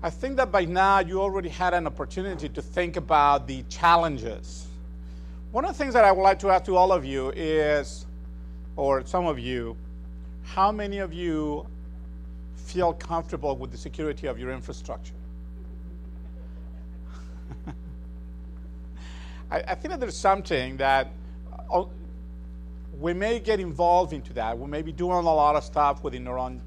I think that by now you already had an opportunity to think about the challenges. One of the things that I would like to ask to all of you is, or some of you, how many of you feel comfortable with the security of your infrastructure? I think that there's something that we may get involved into that. We may be doing a lot of stuff within our own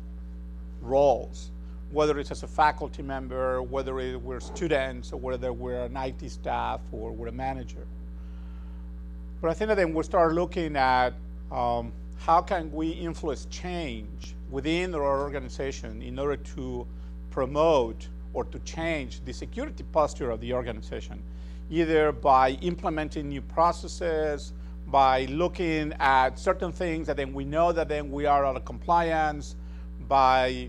roles, whether it's as a faculty member, whether we're students, or whether we're an IT staff, or we're a manager. But I think that then we'll start looking at how can we influence change within our organization in order to promote or to change the security posture of the organization, either by implementing new processes, by looking at certain things that then we know that then we are out of compliance, by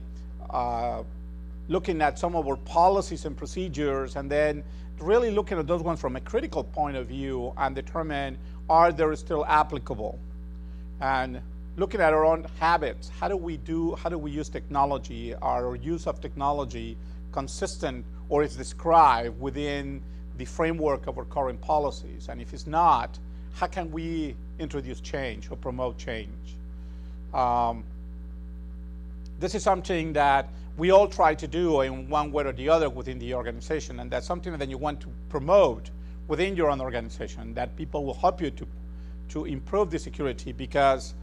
looking at some of our policies and procedures, and then really looking at those ones from a critical point of view and determine, are they still applicable? And looking at our own habits, how do we use technology? Are our use of technology consistent or is described within the framework of our current policies? And if it's not, how can we introduce change or promote change? This is something that we all try to do in one way or the other within the organization, and that's something that you want to promote within your own organization, that people will help you to improve the security, because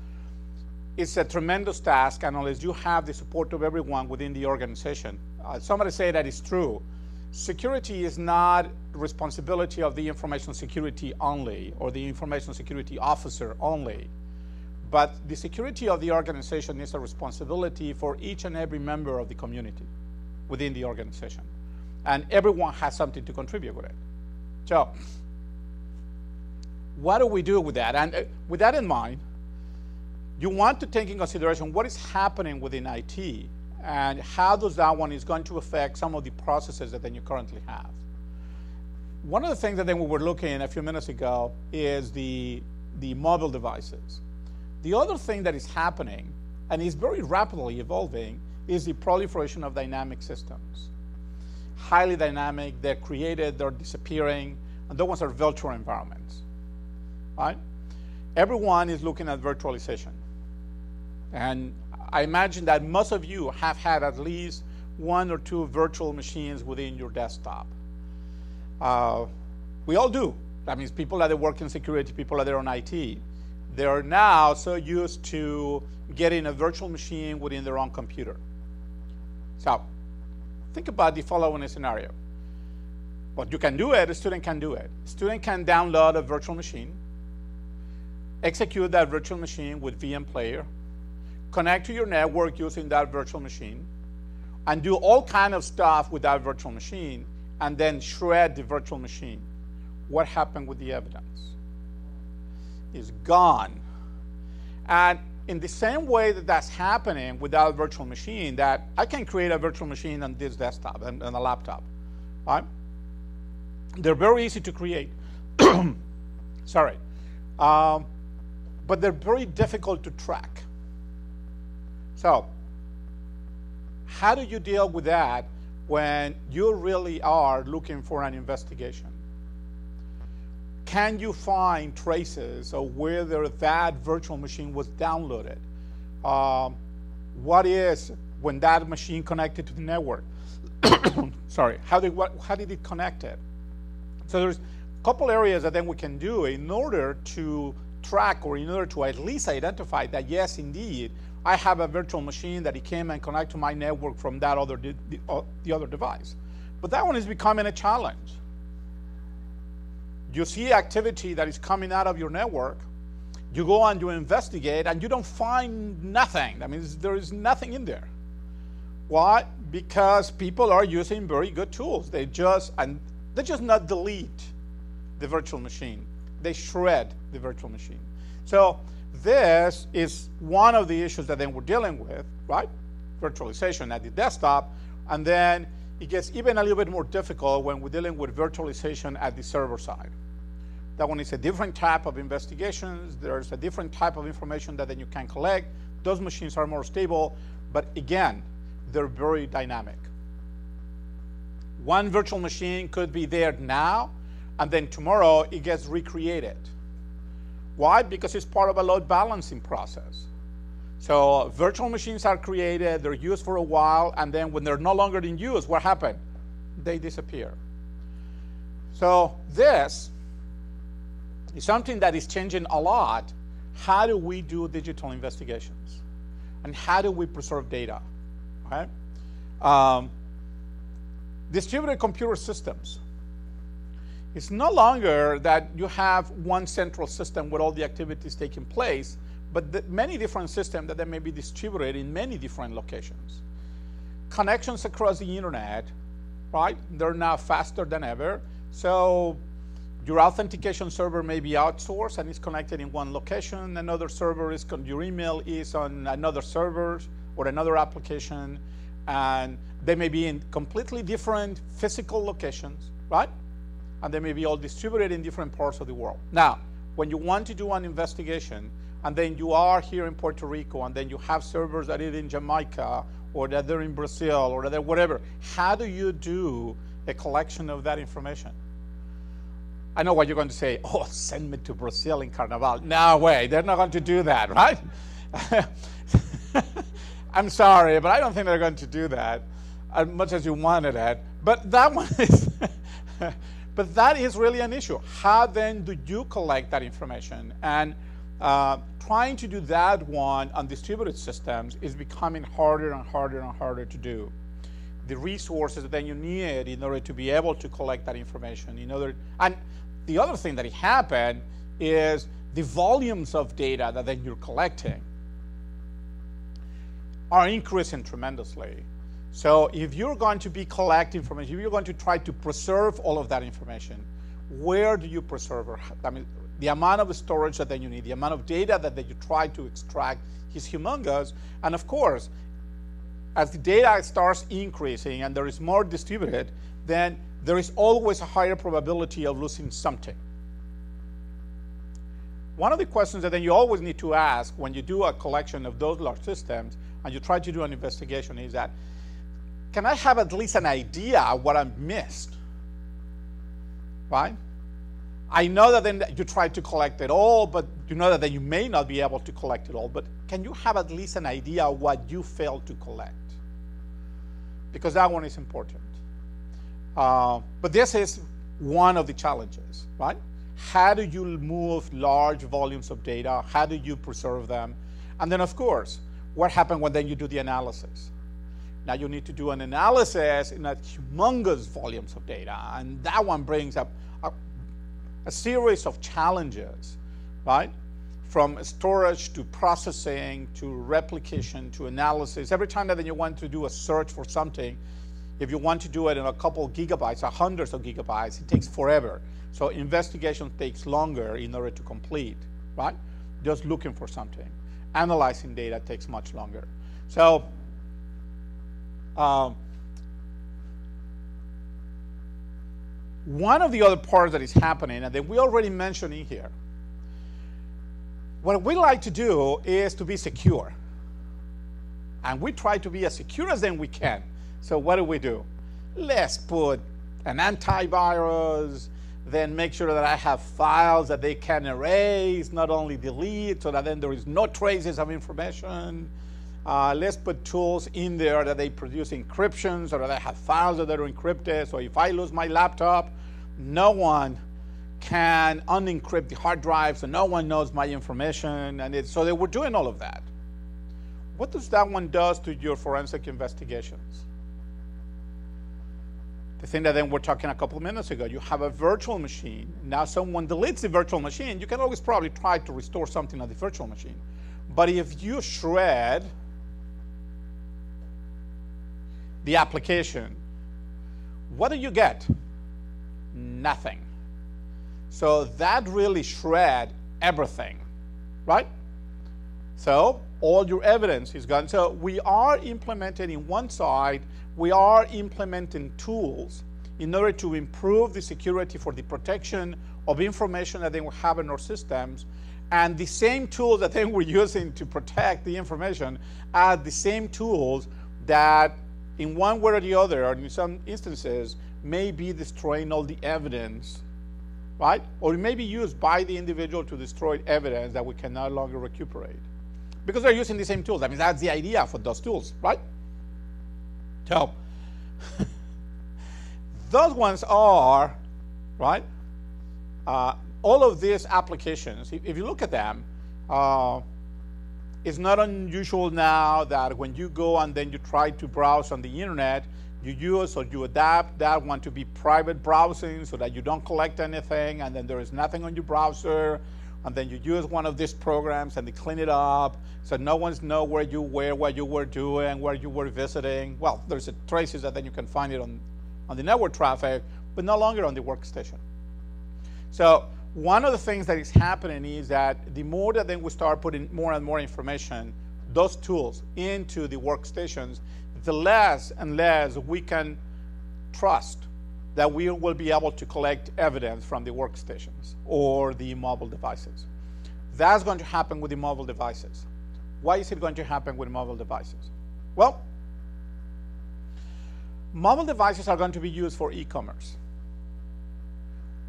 it's a tremendous task, and unless you have the support of everyone within the organization, somebody say that is true. Security is not the responsibility of the information security only, or the information security officer only, but the security of the organization is a responsibility for each and every member of the community within the organization, and everyone has something to contribute with it. So what do we do with that? And with that in mind, you want to take in consideration what is happening within IT and how does that one is going to affect some of the processes that then you currently have. One of the things that then we were looking at a few minutes ago is the mobile devices. The other thing that is happening, and is very rapidly evolving, is the proliferation of dynamic systems. Highly dynamic, they're created, they're disappearing, and those ones are virtual environments, right? Everyone is looking at virtualization. And I imagine that most of you have had at least one or two virtual machines within your desktop. We all do. That means people that work in security, people that are on IT, they are now so used to getting a virtual machine within their own computer. So think about the following scenario. But you can do it, a student can do it. A student can download a virtual machine, execute that virtual machine with VM Player, connect to your network using that virtual machine, and do all kind of stuff with that virtual machine, and then shred the virtual machine. What happened with the evidence? Is gone. And in the same way that that's happening with that virtual machine, that I can create a virtual machine on this desktop and a laptop, right? They're very easy to create. Sorry. But they're very difficult to track. So how do you deal with that when you really are looking for an investigation? Can you find traces of whether that virtual machine was downloaded? What is when that machine connected to the network? Sorry, how did it connect it? So there's a couple areas that then we can do in order to track, or in order to at least identify that, yes, indeed, I have a virtual machine that it came and connected to my network from that other the other device. But that one is becoming a challenge. You see activity that is coming out of your network, you go and you investigate, and you don't find nothing. That means there is nothing in there. Why? Because people are using very good tools. They just not delete the virtual machine. They shred the virtual machine. So this is one of the issues that then we're dealing with, right? Virtualization at the desktop, and then it gets even a little bit more difficult when we're dealing with virtualization at the server side. That one is a different type of investigations. There's a different type of information that then you can collect. Those machines are more stable, but again, they're very dynamic. One virtual machine could be there now, and then tomorrow it gets recreated. Why? Because it's part of a load balancing process. So virtual machines are created, they're used for a while, and then when they're no longer in use, what happened? They disappear. So this is something that is changing a lot. How do we do digital investigations? And how do we preserve data? Okay? Distributed computer systems. It's no longer that you have one central system with all the activities taking place, but many different systems that they may be distributed in many different locations. Connections across the internet, right? They're now faster than ever. So your authentication server may be outsourced and is connected in one location. Another server is, your email is on another server or another application, and they may be in completely different physical locations, right? And they may be all distributed in different parts of the world. Now, when you want to do an investigation, and then you are here in Puerto Rico, and then you have servers that are in Jamaica, or that they're in Brazil, or that they're whatever, how do you do a collection of that information? I know what you're going to say, oh, send me to Brazil in Carnival. No way, they're not going to do that, right? I'm sorry, but I don't think they're going to do that as much as you wanted it. But that one is, but that is really an issue. How then do you collect that information? And trying to do that one on distributed systems is becoming harder and harder and harder to do. The resources that you need in order to be able to collect that information, and the other thing that happened is the volumes of data that then you're collecting are increasing tremendously. So if you're going to be collecting information, if you're going to try to preserve all of that information, where do you preserve it? I mean, the amount of storage that then you need, the amount of data that you try to extract is humongous. And of course, as the data starts increasing and there is more distributed, then there is always a higher probability of losing something. One of the questions that then you always need to ask when you do a collection of those large systems and you try to do an investigation is that, can I have at least an idea of what I missed, right? I know that then you try to collect it all, but you know that then you may not be able to collect it all, but can you have at least an idea of what you failed to collect? Because that one is important. But this is one of the challenges, right? How do you move large volumes of data? How do you preserve them? And then, of course, what happens when then you do the analysis? Now you need to do an analysis in a humongous volumes of data, and that one brings up a series of challenges, right? From storage to processing to replication to analysis. Every time that you want to do a search for something, if you want to do it in a couple gigabytes or hundreds of gigabytes, it takes forever. So investigation takes longer in order to complete, right? Just looking for something. Analyzing data takes much longer. So one of the other parts that is happening, and that we already mentioned in here, what we like to do is to be secure. And we try to be as secure as then we can. So what do? Let's put an antivirus, then make sure that I have files that they can erase, not only delete, so that then there is no traces of information. Let's put tools in there that they produce encryption so that I have files that are encrypted. So if I lose my laptop, no one can unencrypt the hard drive, so no one knows my information. And so they were doing all of that. What does that one do to your forensic investigations? The thing that then we're talking a couple of minutes ago, you have a virtual machine. Now someone deletes the virtual machine. You can always probably try to restore something on the virtual machine. But if you shred the application, what do you get? Nothing. So that really shred everything, right? So all your evidence is gone. So we are implementing in one side, we are implementing tools in order to improve the security for the protection of information that they will have in our systems. And the same tools that they were using to protect the information are the same tools that in one way or the other, or in some instances, may be destroying all the evidence, right? Or it may be used by the individual to destroy evidence that we can no longer recuperate. Because they're using the same tools. I mean, that's the idea for those tools, right? So, those ones are, right? All of these applications, if you look at them, it's not unusual now that when you go and then you try to browse on the internet, you use or you adapt that one to be private browsing so that you don't collect anything, and then there is nothing on your browser, and then you use one of these programs and they clean it up so no one's know where you were, what you were doing, where you were visiting. Well, there's traces that then you can find it on the network traffic, but no longer on the workstation. So one of the things that is happening is that the more that then we start putting more and more information, those tools, into the workstations, the less and less we can trust that we will be able to collect evidence from the workstations or the mobile devices. That's going to happen with the mobile devices. Why is it going to happen with mobile devices? Well, mobile devices are going to be used for e-commerce.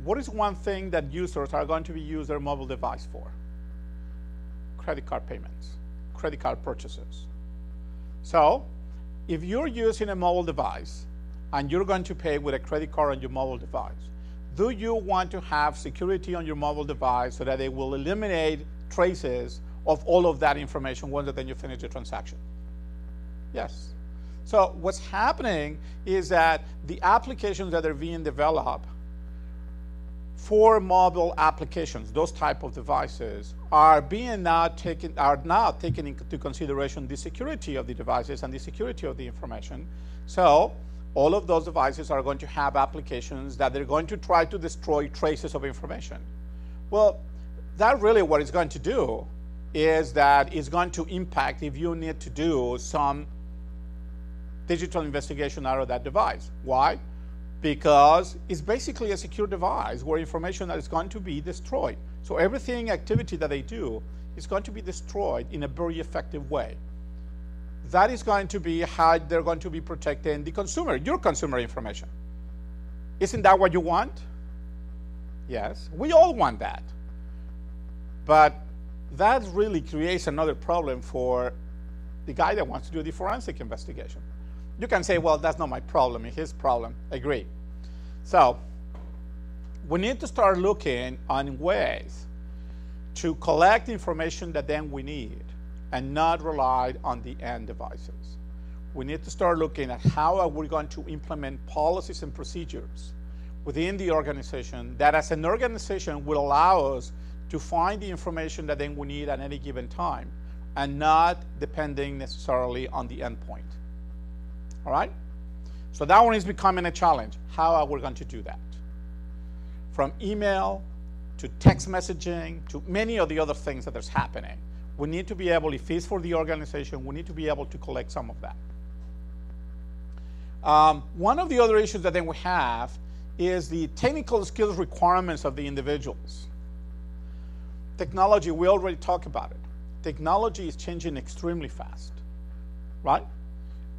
What is one thing that users are going to be using their mobile device for? Credit card payments, credit card purchases. So, if you're using a mobile device and you're going to pay with a credit card on your mobile device, do you want to have security on your mobile device so that it will eliminate traces of all of that information once then you finish the transaction? Yes. So what's happening is that the applications that are being developed for mobile applications, those type of devices, are now taking into consideration the security of the devices and the security of the information. So all of those devices are going to have applications that they're going to try to destroy traces of information. Well, that really what it's going to do is that it's going to impact if you need to do some digital investigation out of that device. Why? Because it's basically a secure device where information that is going to be destroyed. So everything, activity that they do is going to be destroyed in a very effective way. That is going to be how they're going to be protecting the consumer, your consumer information. Isn't that what you want? Yes, we all want that. But that really creates another problem for the guy that wants to do the forensic investigation. You can say, well, that's not my problem, it's his problem. Agree. So we need to start looking on ways to collect information that then we need and not rely on the end devices. We need to start looking at how are we going to implement policies and procedures within the organization that as an organization will allow us to find the information that then we need at any given time and not depending necessarily on the endpoint. All right? So that one is becoming a challenge. How are we going to do that? From email to text messaging to many of the other things that is happening, we need to be able, if it's for the organization, we need to be able to collect some of that. One of the other issues that then we have is the technical skills requirements of the individuals. Technology, we already talked about it. Technology is changing extremely fast, right?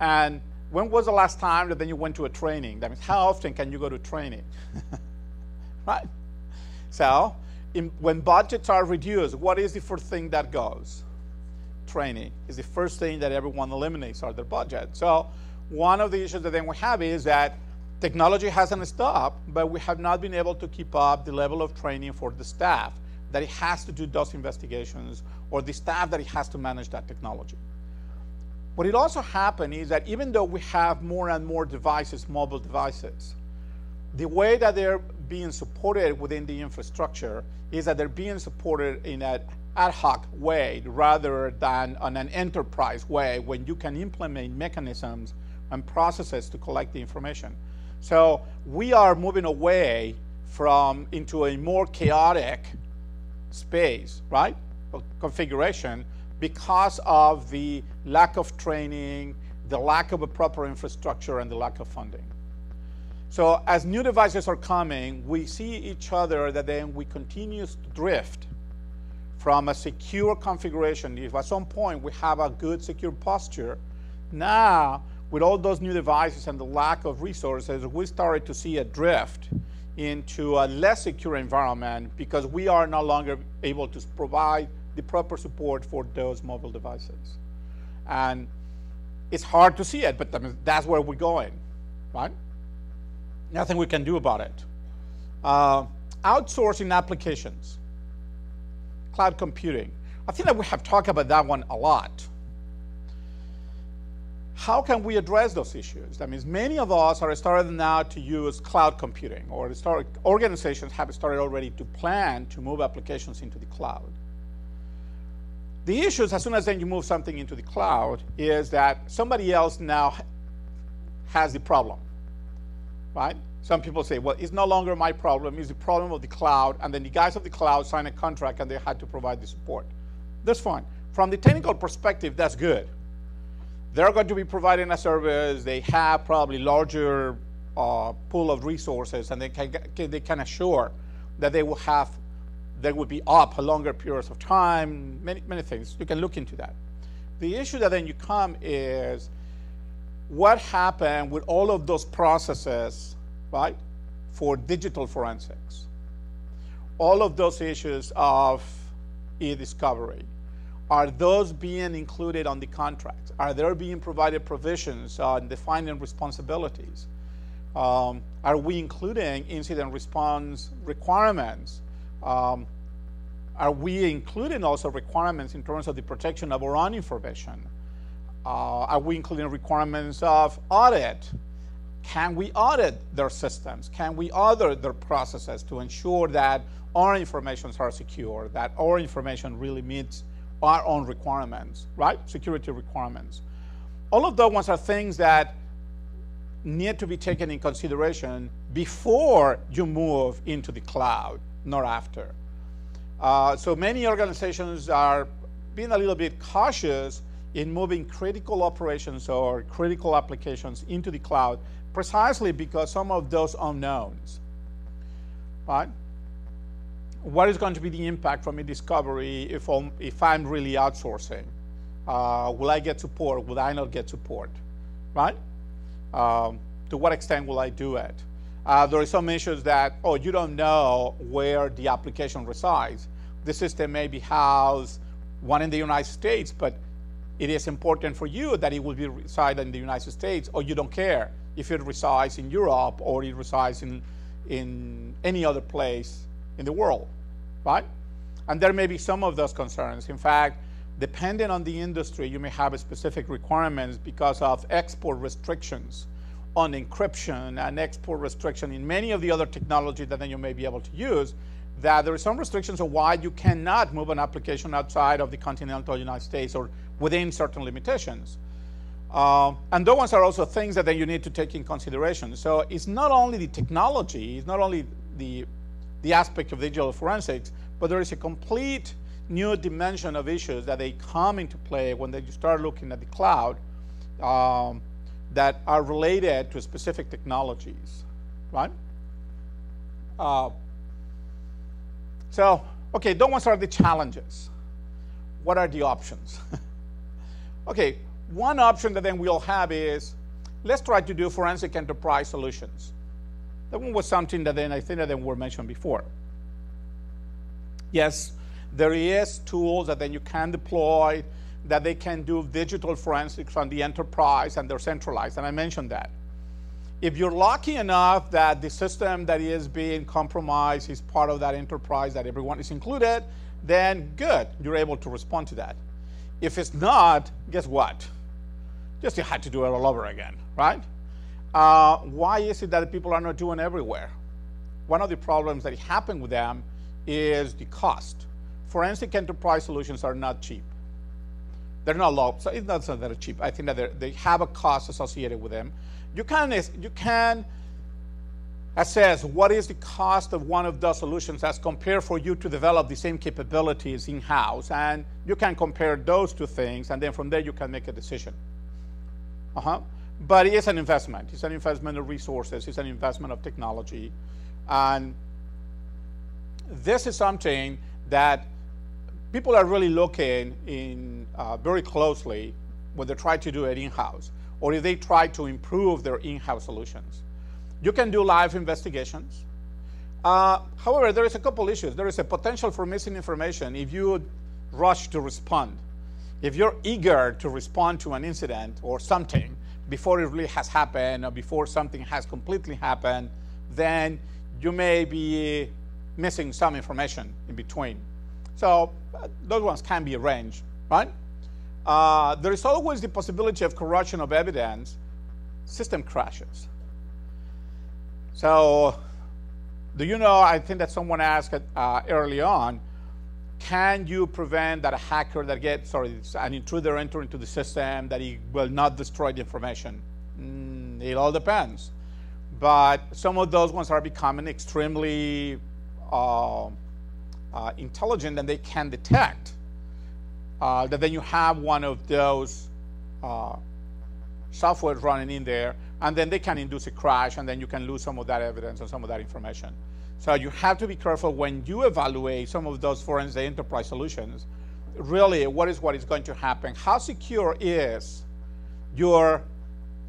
And when was the last time that then you went to a training? That means how often can you go to training? Right? So when budgets are reduced, what is the first thing that goes? Training is the first thing that everyone eliminates are their budget. So one of the issues that then we have is that technology hasn't stopped, but we have not been able to keep up the level of training for the staff that it has to do those investigations or the staff that it has to manage that technology. What it also happened is that even though we have more and more devices, mobile devices, the way that they're being supported within the infrastructure is that they're being supported in an ad hoc way rather than on an enterprise way when you can implement mechanisms and processes to collect the information. So we are moving away from into a more chaotic space, right, of configuration because of the lack of training, the lack of a proper infrastructure, and the lack of funding. So as new devices are coming, we see each other that then we continue to drift from a secure configuration. If at some point we have a good secure posture, now with all those new devices and the lack of resources, we started to see a drift into a less secure environment because we are no longer able to provide the proper support for those mobile devices. And it's hard to see it, but I mean, that's where we're going, right? Nothing we can do about it. Outsourcing applications, cloud computing. I think that we have talked about that one a lot. How can we address those issues? That means many of us are starting now to use cloud computing, or organizations have started already to plan to move applications into the cloud. The issue is, as soon as then you move something into the cloud, is that somebody else now has the problem, right? Some people say, well, it's no longer my problem, it's the problem of the cloud, and then the guys of the cloud sign a contract and they had to provide the support. That's fine. From the technical perspective, that's good. They're going to be providing a service, they have probably larger pool of resources, and they can assure that they will be up a longer periods of time, many things. You can look into that. The issue that then you come is what happened with all of those processes, right, for digital forensics. All of those issues of e-discovery. Are those being included on the contracts? Are there being provided provisions on defining responsibilities? Are we including incident response requirements? Are we including also requirements in terms of the protection of our own information? Are we including requirements of audit? Can we audit their systems? Can we audit their processes to ensure that our information are secure, that our information really meets our own requirements, right? Security requirements. All of those ones are things that need to be taken in consideration before you move into the cloud, not after. So many organizations are being a little bit cautious in moving critical operations or critical applications into the cloud precisely because some of those unknowns, right? What is going to be the impact from e-discovery if I'm really outsourcing? Will I get support? Will I not get support? Right? To what extent will I do it? There are some issues that, oh, you don't know where the application resides. The system may be housed one in the United States, but it is important for you that it will be reside in the United States, or you don't care if it resides in Europe or it resides in any other place in the world, right? And there may be some of those concerns. In fact, depending on the industry, you may have specific requirements because of export restrictions on encryption and export restriction in many of the other technologies that then you may be able to use, that there are some restrictions of why you cannot move an application outside of the continental United States or within certain limitations. And those ones are also things that then you need to take in consideration. So it's not only the technology, it's not only the aspect of digital forensics, but there is a complete new dimension of issues that they come into play when you start looking at the cloud that are related to specific technologies, right? So, okay, those ones are the challenges. What are the options? Okay, one option that then we'll have is, let's try to do forensic enterprise solutions. That one was something that then I think that then were mentioned before. Yes, there is tools that then you can deploy that they can do digital forensics on the enterprise and they're centralized, and I mentioned that. If you're lucky enough that the system that is being compromised is part of that enterprise, that everyone is included, then good, you're able to respond to that. If it's not, guess what? Just you had to do it all over again, right? Why is it that people are not doing everywhere? One of the problems that happen with them is the cost. Forensic enterprise solutions are not cheap. They're not low, so it's not so that they're cheap. I think that they have a cost associated with them. You can assess what is the cost of one of those solutions as compared for you to develop the same capabilities in-house, and you can compare those two things, and then from there you can make a decision. But it is an investment. It's an investment of resources. It's an investment of technology. And this is something that people are really looking in very closely when they try to do it in-house. or if they try to improve their in-house solutions. You can do live investigations. However, there is a couple issues. There is a potential for missing information if you rush to respond. If you're eager to respond to an incident or something before it really has happened or before something has completely happened, then you may be missing some information in between. So those ones can be arranged, right? There is always the possibility of corruption of evidence, system crashes. So do you know, I think that someone asked early on, can you prevent that a hacker that gets, an intruder enter into the system, that he will not destroy the information? It all depends. But some of those ones are becoming extremely intelligent, and they can detect that then you have one of those software running in there, and then they can induce a crash, and then you can lose some of that evidence and some of that information. So you have to be careful when you evaluate some of those forensic enterprise solutions. Really, what is going to happen? How secure is your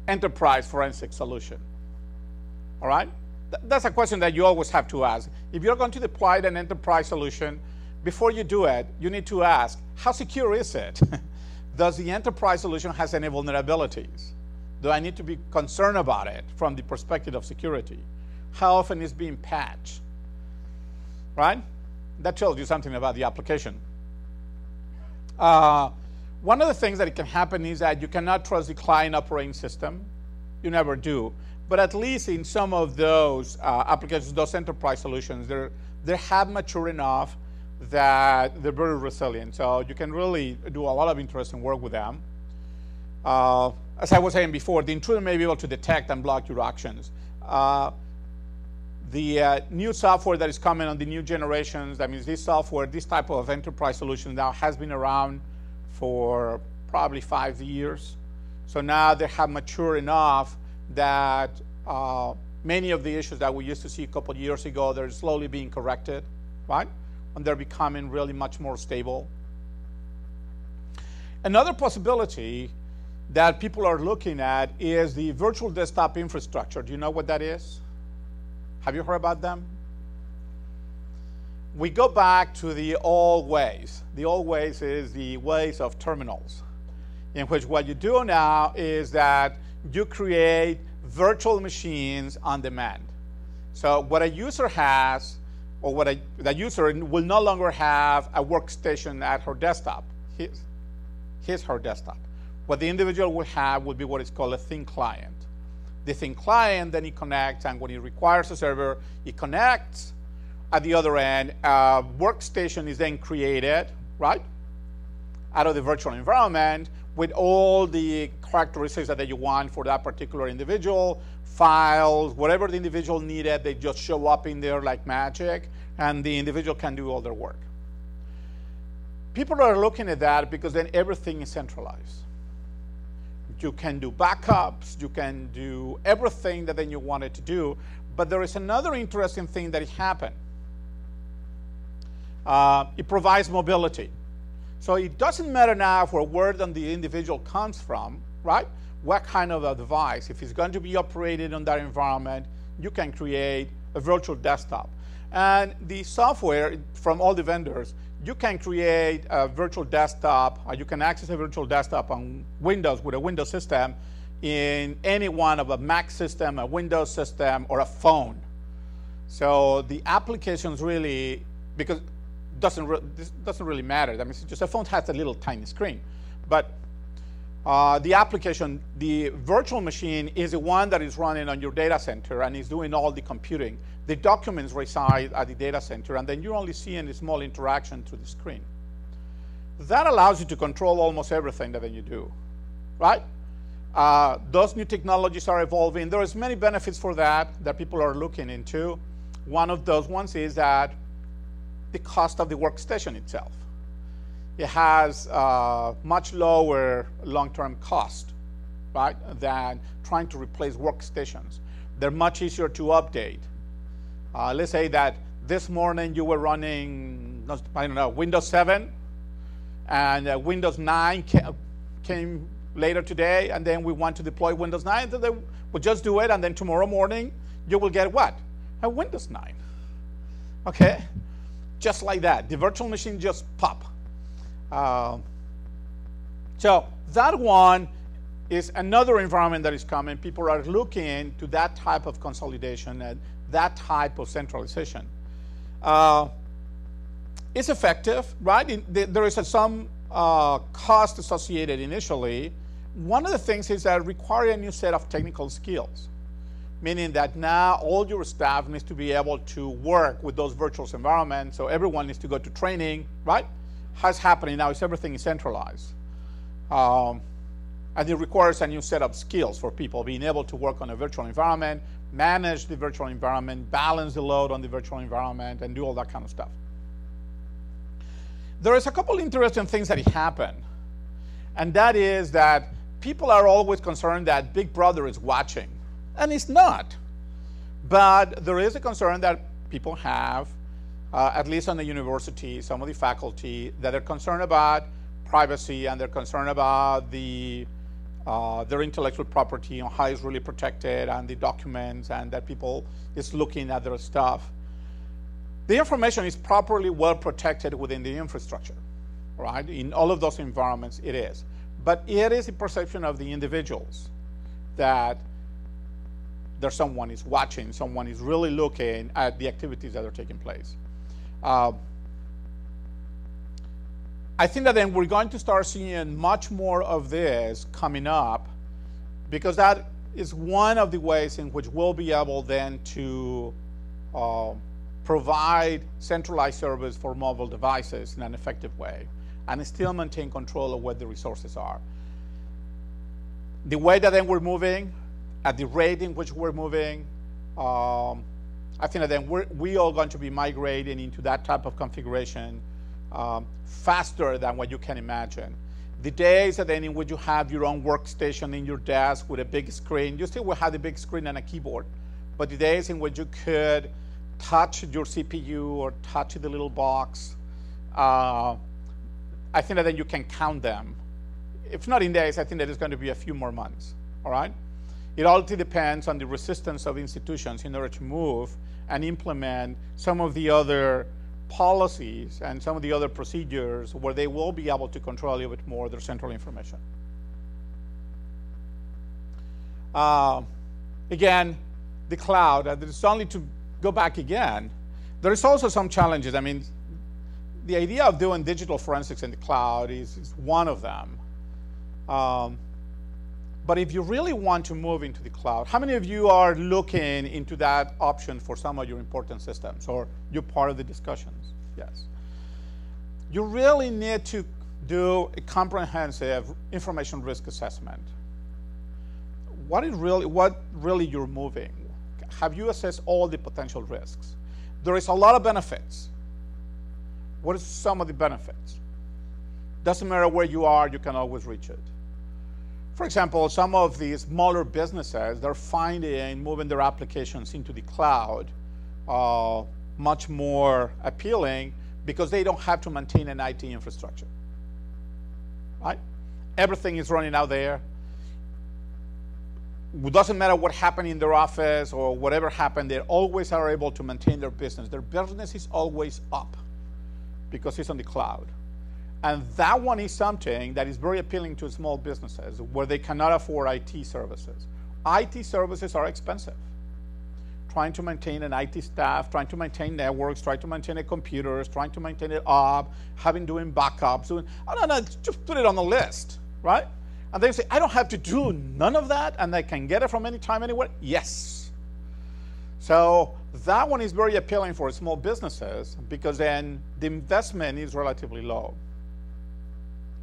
enterprise forensic solution? All right? That's a question that you always have to ask. If you're going to deploy an enterprise solution, before you do it, you need to ask, how secure is it? Does the enterprise solution has any vulnerabilities? Do I need to be concerned about it from the perspective of security? How often is being patched, right? That tells you something about the application. One of the things that it can happen is that you cannot trust the client operating system. You never do. But at least in some of those applications, those enterprise solutions, they have matured enough that they're very resilient. So you can really do a lot of interesting work with them. As I was saying before, the intruder may be able to detect and block your actions. The new software that is coming on the new generations, that means this software, this type of enterprise solution now has been around for probably 5 years. So now they have matured enough that many of the issues that we used to see a couple of years ago, they're slowly being corrected, right? And they're becoming really much more stable. Another possibility that people are looking at is the virtual desktop infrastructure. Do you know what that is? Have you heard about them? We go back to the old ways. The old ways is the ways of terminals, in which what you do now is that you create virtual machines on demand. So what a user has, or the user will no longer have a workstation at her desktop, her desktop. What the individual will have would be what is called a thin client. The thin client, then it connects, and when it requires a server, it connects. At the other end, a workstation is then created, right, out of the virtual environment with all the characteristics that you want for that particular individual, files, whatever the individual needed, they just show up in there like magic, and the individual can do all their work. People are looking at that because then everything is centralized. You can do backups, you can do everything that then you wanted to do, but there is another interesting thing that happened. It provides mobility. So it doesn't matter now for where the individual comes from, right? What kind of a device. If it's going to be operated on that environment, you can create a virtual desktop. And the software from all the vendors, you can create a virtual desktop, or you can access a virtual desktop on Windows with a Windows system in any one of a Mac system, a Windows system, or a phone. So the applications really, because this doesn't really matter. I mean, it's just a phone has a little tiny screen. But the application, the virtual machine is the one that is running on your data center and is doing all the computing. The documents reside at the data center, and then you're only seeing a small interaction through the screen. That allows you to control almost everything that you do, right? Those new technologies are evolving. There is many benefits for that people are looking into. One of those ones is that the cost of the workstation itself. It has much lower long-term cost, right, than trying to replace workstations. They're much easier to update. Let's say that this morning you were running, I don't know, Windows 7, and Windows 9 came later today, and then we want to deploy Windows 9, then we'll just do it, and then tomorrow morning, you will get what? A Windows 9. Okay? Just like that. The virtual machine just pop. So that one is another environment that is coming. People are looking to that type of consolidation and that type of centralization. It's effective, right? There is some cost associated initially. One of the things is that it requires a new set of technical skills, meaning that now all your staff needs to be able to work with those virtual environments, so everyone needs to go to training, right? What's happening now is everything is centralized. And it requires a new set of skills for people, being able to work on a virtual environment, manage the virtual environment, balance the load on the virtual environment, and do all that kind of stuff. There is a couple interesting things that happen, and that is that people are always concerned that Big Brother is watching, and it's not. But there is a concern that people have, at least on the university, some of the faculty, that are concerned about privacy, and they're concerned about their intellectual property and how it's really protected, and the documents, and that people is looking at their stuff. The information is properly well protected within the infrastructure, right? In all of those environments, it is. But it is the perception of the individuals that there's someone is watching, someone is really looking at the activities that are taking place. I think that then we're going to start seeing much more of this coming up, because that is one of the ways in which we'll be able then to provide centralized service for mobile devices in an effective way, and still maintain control of what the resources are. The way that then we're moving, at the rate in which we're moving, I think that then we are going to be migrating into that type of configuration faster than what you can imagine. The days that then in which you have your own workstation in your desk with a big screen, you still will have the big screen and a keyboard, but the days in which you could touch your CPU or touch the little box, I think that then you can count them. If not in days, I think that it's going to be a few more months, all right? It all depends on the resistance of institutions in order to move and implement some of the other policies and some of the other procedures where they will be able to control a little bit more their central information. Again, the cloud, it's only to go back again, there is also some challenges. I mean, the idea of doing digital forensics in the cloud is one of them. But if you really want to move into the cloud, how many of you are looking into that option for some of your important systems, or you're part of the discussions? Yes. You really need to do a comprehensive information risk assessment. What really you're moving? Have you assessed all the potential risks? There is a lot of benefits. What are some of the benefits? Doesn't matter where you are, you can always reach it. For example, some of these smaller businesses, they're finding moving their applications into the cloud much more appealing because they don't have to maintain an IT infrastructure, right? Everything is running out there. It doesn't matter what happened in their office or whatever happened, they always are able to maintain their business. Their business is always up because it's on the cloud. And that one is something that is very appealing to small businesses where they cannot afford IT services. IT services are expensive. Trying to maintain an IT staff, trying to maintain networks, trying to maintain a computers, trying to maintain it up, doing backups, just put it on the list, right? And they say, I don't have to do none of that, and I can get it from anytime, anywhere? Yes. So that one is very appealing for small businesses because then the investment is relatively low,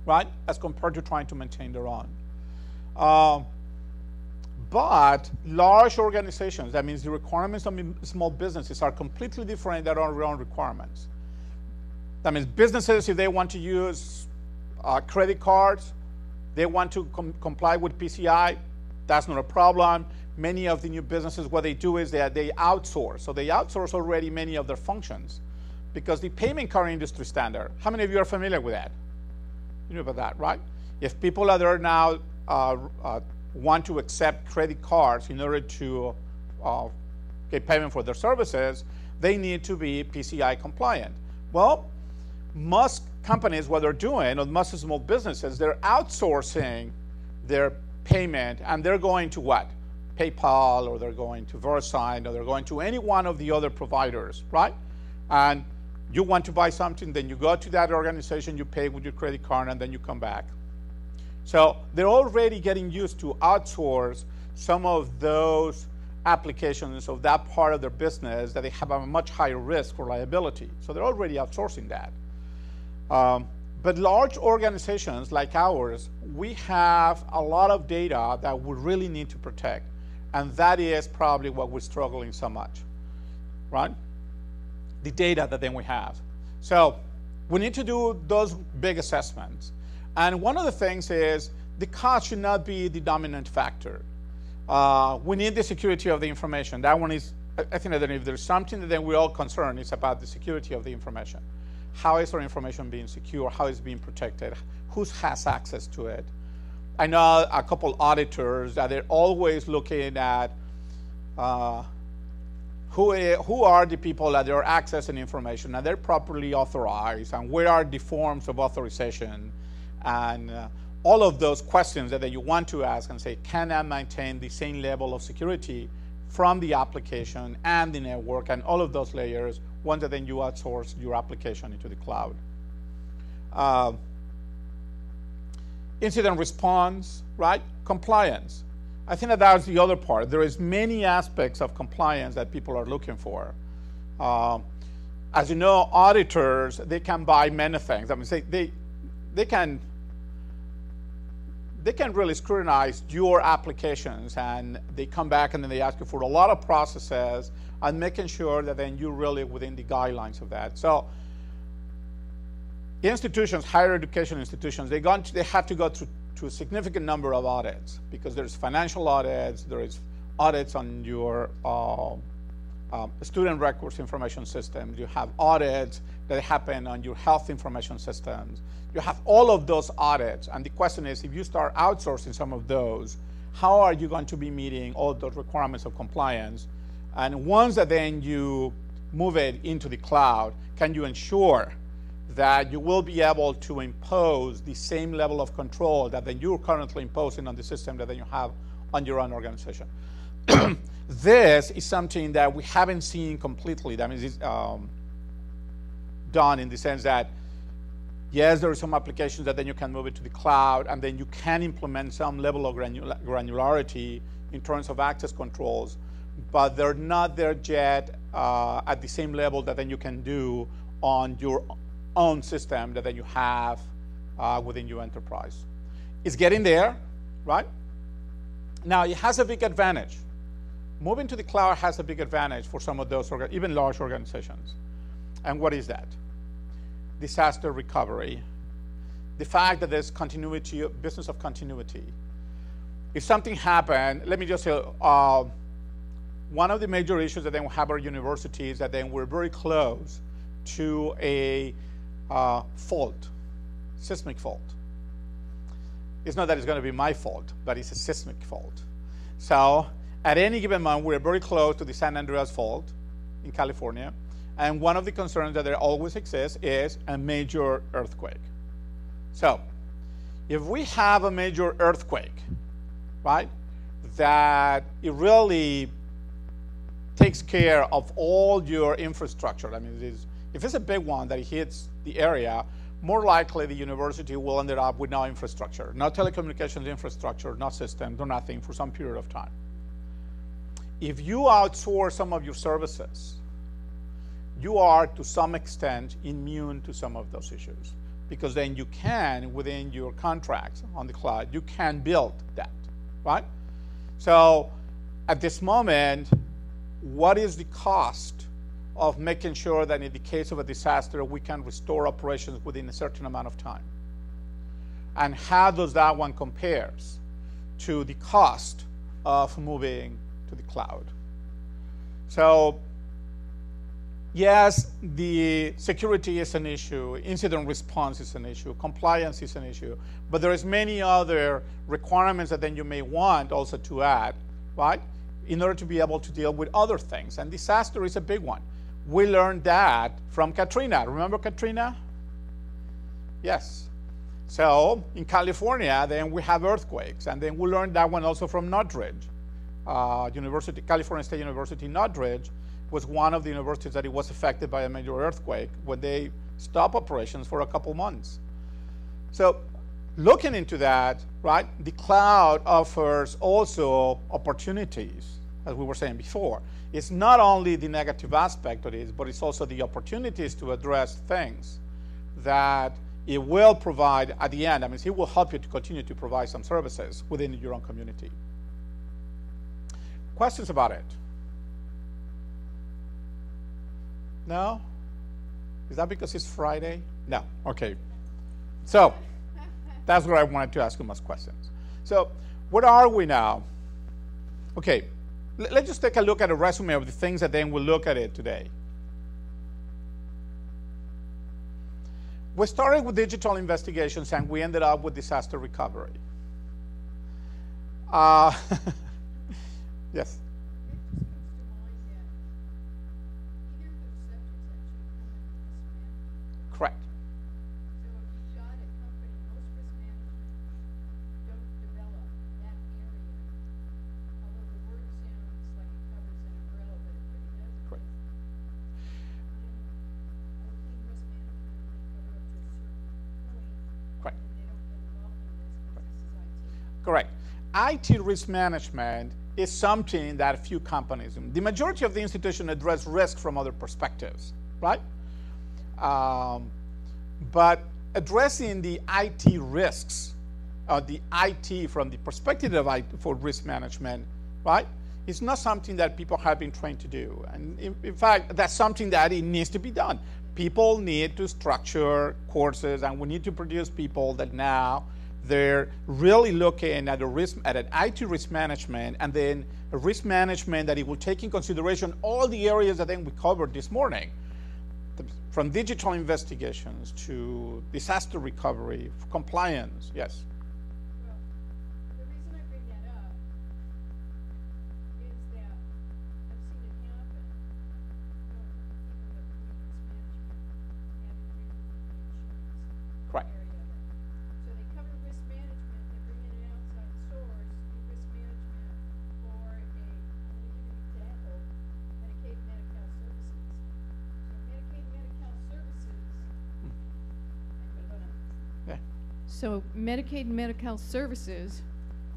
right, as compared to trying to maintain their own. But large organizations, that means the requirements of small businesses are completely different than our own requirements. That means businesses, if they want to use credit cards, they want to comply with PCI, that's not a problem. Many of the new businesses, what they do is that they outsource. So they outsource already many of their functions because the payment card industry standard, how many of you are familiar with that? You know about that, right? If people are there now want to accept credit cards in order to get payment for their services, they need to be PCI compliant. Well, most companies, what they're doing, or most small businesses, they're outsourcing their payment, and they're going to what? PayPal, or they're going to VeriSign, or they're going to any one of the other providers, right? And you want to buy something, then you go to that organization, you pay with your credit card, and then you come back. So they're already getting used to outsource some of those applications of that part of their business that they have a much higher risk for liability. So they're already outsourcing that. But large organizations like ours, we have a lot of data that we really need to protect. And that is probably what we're struggling so much, right? The data that then we have. So we need to do those big assessments. And one of the things is the cost should not be the dominant factor. We need the security of the information. That one is, I think that if there's something that then we're all concerned, it's about the security of the information. How is our information being secure? How is it being protected? Who has access to it? I know a couple auditors that they're always looking at who are the people that are accessing information, and they're properly authorized, and where are the forms of authorization, and all of those questions that you want to ask and say, can I maintain the same level of security from the application and the network and all of those layers once that then you outsource your application into the cloud. Incident response, right? Compliance. I think that that's the other part. There is many aspects of compliance that people are looking for. As you know, auditors, they can buy many things. I mean, they can really scrutinize your applications, and they come back and then they ask you for a lot of processes and making sure that then you're really within the guidelines of that. So institutions, higher education institutions, they have to go through a significant number of audits, because there's financial audits, there is audits on your student records information systems, you have audits that happen on your health information systems. You have all of those audits, and the question is, if you start outsourcing some of those, how are you going to be meeting all those requirements of compliance? And once that then you move it into the cloud, can you ensure that you will be able to impose the same level of control that then you're currently imposing on the system that then you have on your own organization? This is something that we haven't seen completely. That means it's done in the sense that, yes, there are some applications that then you can move it to the cloud, and then you can implement some level of granularity in terms of access controls, but they're not there yet at the same level that then you can do on your own system that then you have within your enterprise. It's getting there, right? Now, it has a big advantage. Moving to the cloud has a big advantage for some of those, even large organizations. And what is that? Disaster recovery. The fact that there's continuity, business of continuity. If something happened, let me just say, one of the major issues that then we have our university is that then we're very close to a fault, seismic fault. It's not that it's going to be my fault, but it's a seismic fault. So at any given moment, we're very close to the San Andreas fault in California. And one of the concerns that there always exists is a major earthquake. So if we have a major earthquake, right, that it really takes care of all your infrastructure. I mean, if it's a big one that hits the area, more likely the university will end up with no infrastructure, no telecommunications infrastructure, no system, no nothing for some period of time. If you outsource some of your services, you are to some extent immune to some of those issues, because then you can, within your contracts on the cloud, you can build that, right? So at this moment, what is the cost of making sure that in the case of a disaster, we can restore operations within a certain amount of time? And how does that one compares to the cost of moving to the cloud? So yes, the security is an issue, incident response is an issue, compliance is an issue, but there is many other requirements that then you may want also to add, right, in order to be able to deal with other things. And disaster is a big one. We learned that from Katrina. Remember Katrina? Yes. So in California, then we have earthquakes, and then we learned that one also from Northridge. California State University Northridge was one of the universities that it was affected by a major earthquake when they stopped operations for a couple months. So looking into that, right, the cloud offers also opportunities, as we were saying before. It's not only the negative aspect of it, but it's also the opportunities to address things that it will provide at the end. I mean, it will help you to continue to provide some services within your own community. Questions about it? No? Is that because it's Friday? No. Okay. So that's what I wanted to ask you most questions. So where are we now? Okay. Let's just take a look at a resume of the things that then we'll look at it today. We started with digital investigations and we ended up with disaster recovery. Yes. Correct. So if you shot at company, most risk management don't develop that area. Although the word sounds like it covers an umbrella, but it really doesn't. Correct. And risk management, they cover up to a certain point. Correct. And they don't get involved in this because this is IT. Correct. IT risk management is something that few companies do. The majority of the institutions address risk from other perspectives, right? But addressing the IT risks, the IT from the perspective of IT for risk management, right, is not something that people have been trained to do. And in fact, that's something that it needs to be done. People need to structure courses, and we need to produce people that now they're really looking at an IT risk management, and then a risk management that it will take in consideration all the areas that then we covered this morning, from digital investigations to disaster recovery, compliance. Yes. Well, the reason I bring that up is that I've seen it happen. People that do risk management having to do with the insurance Correct. area of it. So they cover risk management, they bring in an outside source, do risk management for I'm going to give you an example, Medicaid Medi-Cal services. So Medicaid Medi-Cal services, Yeah. So Medicaid and Medi-Cal services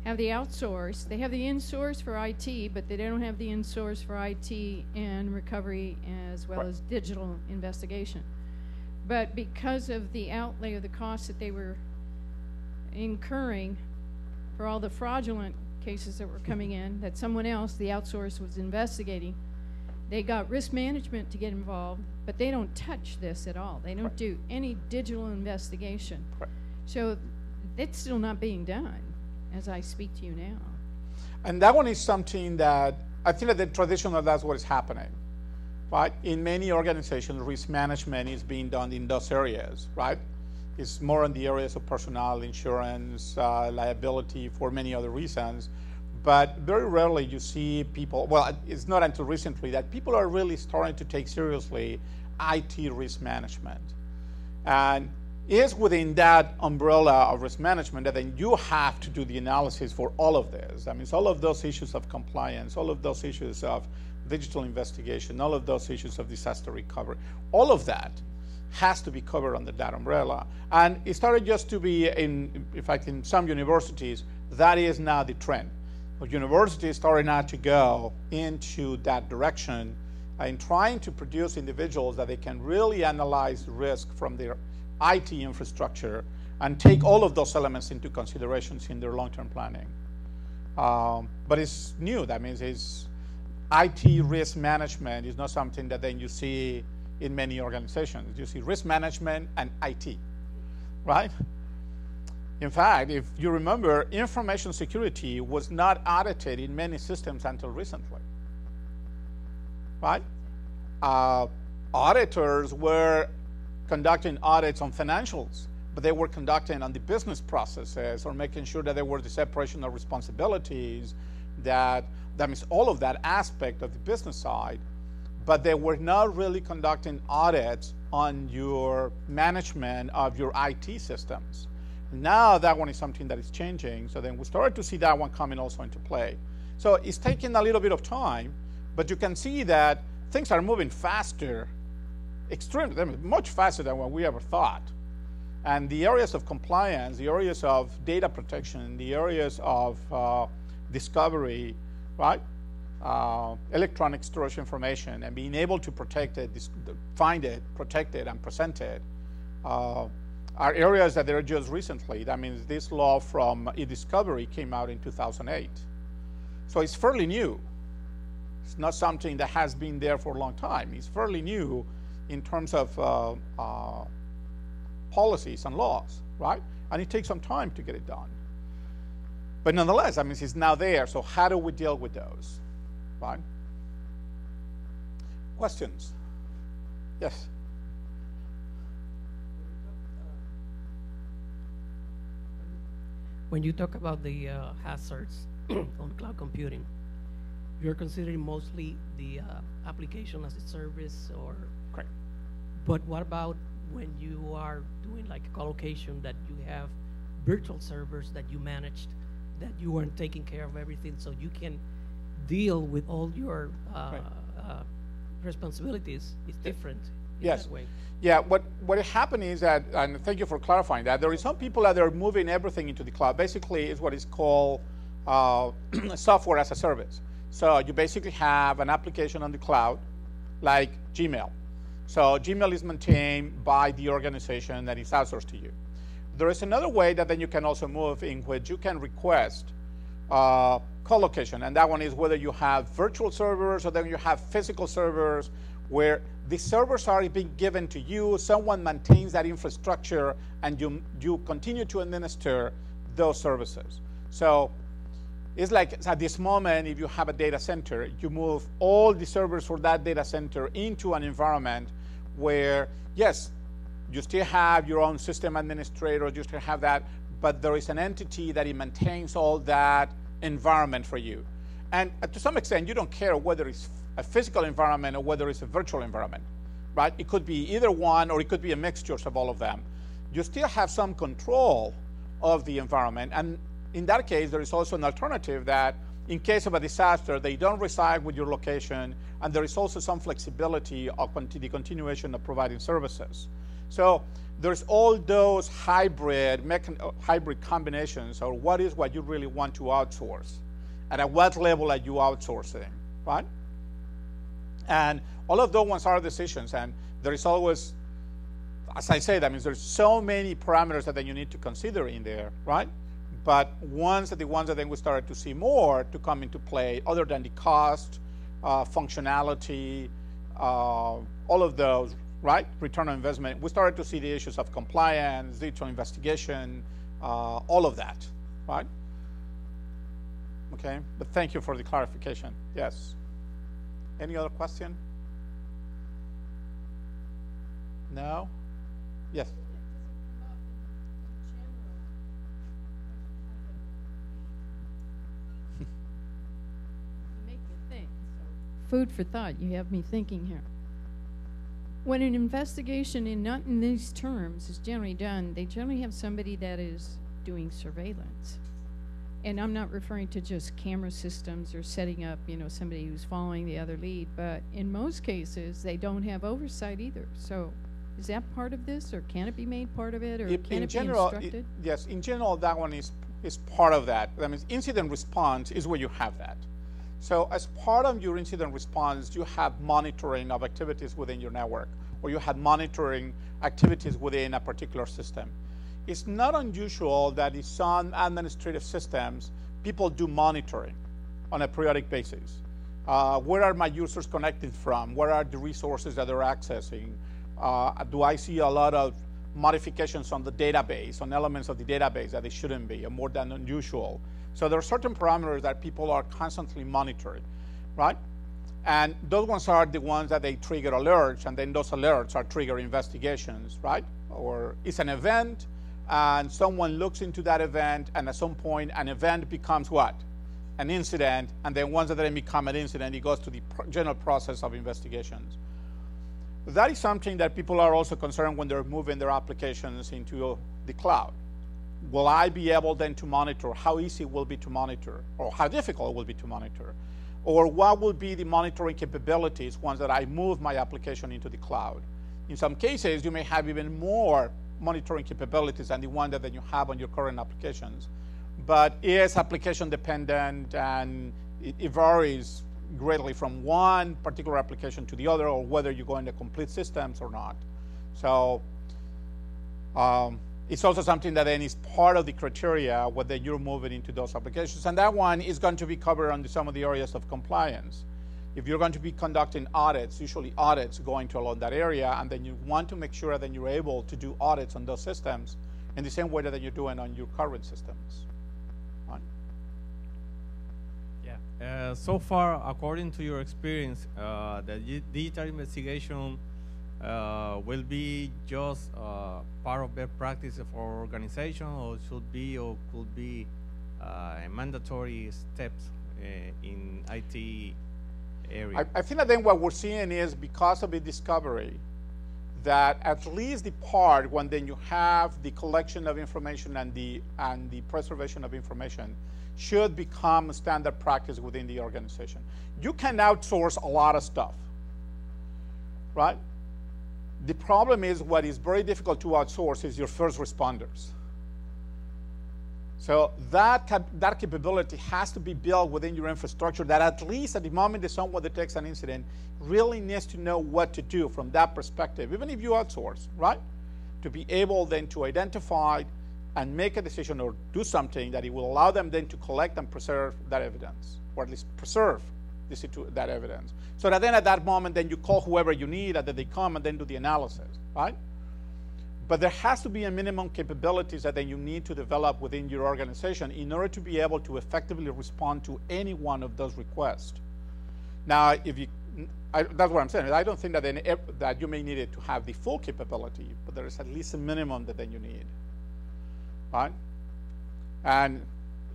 have the outsource. They have the in-source for IT, but they don't have the in-source for IT and recovery as well Right. as digital investigation. But because of the outlay of the costs that they were incurring for all the fraudulent cases that were coming in, that someone else, the outsource, was investigating, they got risk management to get involved, but they don't touch this at all. They don't Right. do any digital investigation. Correct. So it's still not being done as I speak to you now. And that one is something that I think that the traditional, that's what is happening, right? In many organizations, risk management is being done in those areas, right? It's more in the areas of personnel, insurance, liability, for many other reasons. But very rarely you see people, well, it's not until recently that people are really starting to take seriously IT risk management. And it's within that umbrella of risk management that then you have to do the analysis for all of this. I mean, it's all of those issues of compliance, all of those issues of digital investigation, all of those issues of disaster recovery, all of that has to be covered under that umbrella. And it started just to be, in fact, in some universities, that is now the trend. Universities starting now to go into that direction in trying to produce individuals that they can really analyze risk from their IT infrastructure and take all of those elements into considerations in their long-term planning. But it's new. That means it's IT risk management is not something that then you see in many organizations. You see risk management and IT, right? In fact, if you remember, information security was not audited in many systems until recently, right? auditors were conducting audits on financials, but they were conducting on the business processes or making sure that there were the separation of responsibilities, that means all of that aspect of the business side, but they were not really conducting audits on your management of your IT systems. Now that one is something that is changing, so then we started to see that one coming also into play. So it's taking a little bit of time, but you can see that things are moving faster, extremely, much faster than what we ever thought. And the areas of compliance, the areas of data protection, the areas of discovery, right? Electronic storage information and being able to protect it, find it, protect it, and present it are areas that they're just recently. That means this law from e-discovery came out in 2008. So it's fairly new. It's not something that has been there for a long time. It's fairly new in terms of policies and laws, right? And it takes some time to get it done. But nonetheless, I mean, it's now there, so how do we deal with those, right? Questions? Yes? When you talk about the hazards on cloud computing, you're considering mostly the application as a service, or? Correct. But what about when you are doing like a collocation that you have virtual servers that you managed, that you weren't taking care of everything, so you can deal with all your responsibilities? It's different in Yes. that way. Yeah, what happened is that, and thank you for clarifying that, there is some people that are moving everything into the cloud. Basically, it's what is called software as a service. So you basically have an application on the cloud, like Gmail. So Gmail is maintained by the organization that is outsourced to you. There is another way that then you can also move in which you can request co-location, and that one is whether you have virtual servers or then you have physical servers where the servers are being given to you, someone maintains that infrastructure, and you continue to administer those services. So it's like at this moment, if you have a data center, you move all the servers for that data center into an environment where, yes, you still have your own system administrator, you still have that, but there is an entity that it maintains all that environment for you. And to some extent, you don't care whether it's a physical environment or whether it's a virtual environment, right? It could be either one, or it could be a mixture of all of them. You still have some control of the environment, and in that case, there is also an alternative that in case of a disaster, they don't reside with your location, and there is also some flexibility of the continuation of providing services. So there's all those hybrid combinations, or what is what you really want to outsource, and at what level are you outsourcing, right? And all of those ones are decisions, and there is always, as I say, that means there's so many parameters that then you need to consider in there, right? But the ones that then we started to see more to come into play, other than the cost, functionality, all of those, right? Return on investment. We started to see the issues of compliance, digital investigation, all of that, right? Okay, but thank you for the clarification. Yes. Any other question? No? Yes. Food for thought. You have me thinking here. When an investigation not in these terms is generally done, they generally have somebody that is doing surveillance. And I'm not referring to just camera systems or setting up, somebody who's following the other lead, but in most cases, they don't have oversight either. So is that part of this, or can it be made part of it, or can it be instructed? Yes, in general, that one is part of that. That means incident response is where you have that. So as part of your incident response, you have monitoring of activities within your network, or you have monitoring activities within a particular system. It's not unusual that in some administrative systems, people do monitoring on a periodic basis. Where are my users connecting from? Where are the resources that they're accessing? Do I see a lot of modifications on the database, on elements of the database that they shouldn't be, or more than unusual? So there are certain parameters that people are constantly monitoring, right? And those ones are the ones that they trigger alerts, and then those alerts are trigger investigations, right? Or it's an event, and someone looks into that event, and at some point, an event becomes what? An incident, and then once it then become an incident, it goes to the general process of investigations. That is something that people are also concerned when they're moving their applications into the cloud. Will I be able then to monitor? How easy will it be to monitor? Or how difficult it will be to monitor? Or what will be the monitoring capabilities once that I move my application into the cloud? In some cases, you may have even more monitoring capabilities than the one that you have on your current applications. But it's application dependent, and it varies greatly from one particular application to the other, or whether you go into complete systems or not. So it's also something that then is part of the criteria whether you're moving into those applications. And that one is going to be covered under some of the areas of compliance. If you're going to be conducting audits, usually audits going to along that area, and then you want to make sure that you're able to do audits on those systems in the same way that you're doing on your current systems. Right? Yeah. So far, according to your experience, the digital investigation will be just part of best practice for organization, or should be or could be mandatory steps in IT area? I think that then what we're seeing is, because of the discovery, that at least the part when then you have the collection of information and the preservation of information should become a standard practice within the organization. You can outsource a lot of stuff, right? The problem is, what is very difficult to outsource is your first responders. So that capability has to be built within your infrastructure, that at least at the moment that someone detects an incident, really needs to know what to do from that perspective, even if you outsource, right? To be able then to identify and make a decision or do something that it will allow them then to collect and preserve that evidence, or at least preserve that evidence. So that then at that moment, then you call whoever you need, and then they come and then do the analysis, right? But there has to be a minimum capabilities that then you need to develop within your organization in order to be able to effectively respond to any one of those requests. Now, that's what I'm saying. I don't think that that you may need it to have the full capability, but there is at least a minimum that then you need, right? And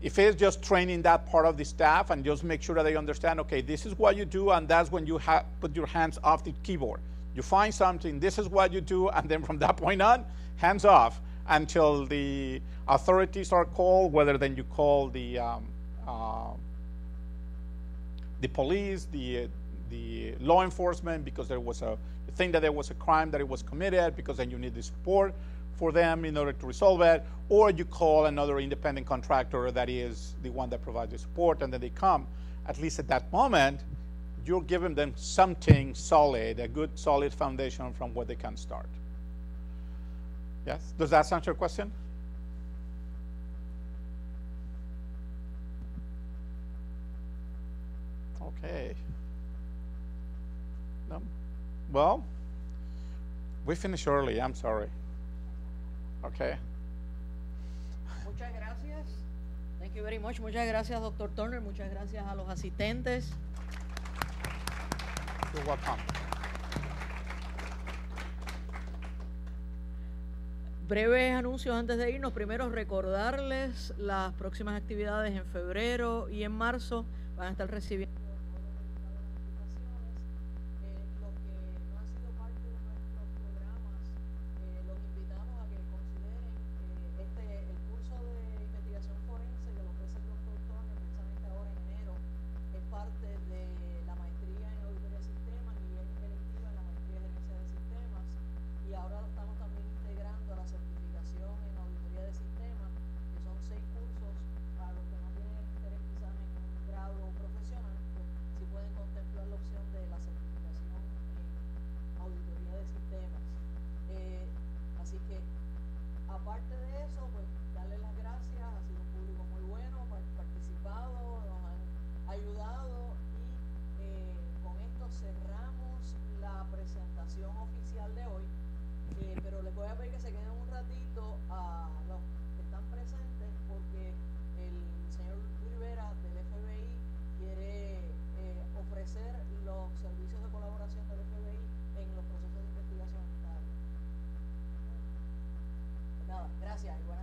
if it's just training that part of the staff and just make sure that they understand, okay, this is what you do, and that's when you put your hands off the keyboard. You find something, this is what you do, and then from that point on, hands off until the authorities are called, whether then you call the police, the law enforcement, because there was you think that there was a crime that it was committed, because then you need the support for them in order to resolve it, or you call another independent contractor that is the one that provides the support, and then they come. At least at that moment, you're giving them something solid, a good solid foundation from where they can start. Yes? Does that answer your question? Okay. No? Well, we finished early, I'm sorry. Okay. Muchas gracias. Thank you very much. Muchas gracias, Dr. Turner. Muchas gracias a los asistentes. You're welcome. Breves anuncios antes de irnos. Primero, recordarles las próximas actividades en febrero y en marzo. Van a estar recibiendo Gracias, igual.